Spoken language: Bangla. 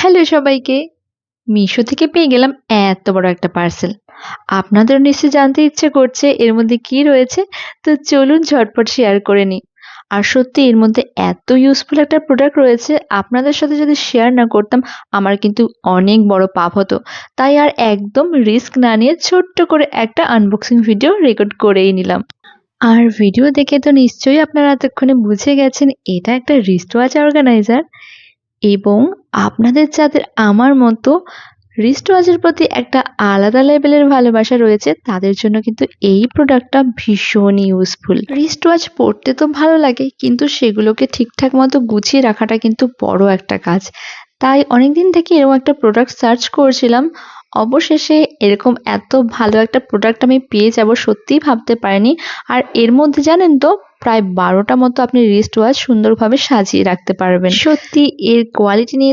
হ্যালো সবাইকে। মিশো থেকে পেয়ে গেলাম এত বড় একটা পার্সেল। আপনাদেরও নিশ্চয়ই জানতে ইচ্ছে করছে এর মধ্যে কি রয়েছে। তো চলুন ঝটপট শেয়ার করে নিই। আর সত্যি এর মধ্যে এত ইউজফুল একটা প্রোডাক্ট রয়েছে, আপনাদের সাথে যদি শেয়ার না করতাম আমার কিন্তু অনেক বড় পাপ হতো। তাই আর একদম রিস্ক না নিয়ে ছোট্ট করে একটা আনবক্সিং ভিডিও রেকর্ড করেই নিলাম। আর ভিডিও দেখে তো নিশ্চয়ই আপনারা এতক্ষণে বুঝে গেছেন এটা একটা রিস্ট ওয়াচ অর্গানাইজার। এবং আপনাদের যাদের আমার মতো রিস্ট ওয়াচের প্রতি একটা আলাদা লেভেলের ভালোবাসা রয়েছে তাদের জন্য কিন্তু এই প্রোডাক্টটা ভীষণ ইউজফুল। রিস্ট ওয়াচ পরতে তো ভালো লাগে, কিন্তু সেগুলোকে ঠিকঠাক মতো গুছিয়ে রাখাটা কিন্তু বড় একটা কাজ। তাই অনেকদিন থেকে এরকম একটা প্রোডাক্ট সার্চ করছিলাম। অবশেষে এরকম এত ভালো একটা প্রোডাক্ট আমি পেয়ে যাব সত্যিই ভাবতে পারিনি। আর এর মধ্যে জানেন তো প্রায় 12টা মতো আপনি রিস্ট ওয়াচ সুন্দরভাবে সাজিয়ে রাখতে পারবেন। সত্যি এর কোয়ালিটি নিয়ে তো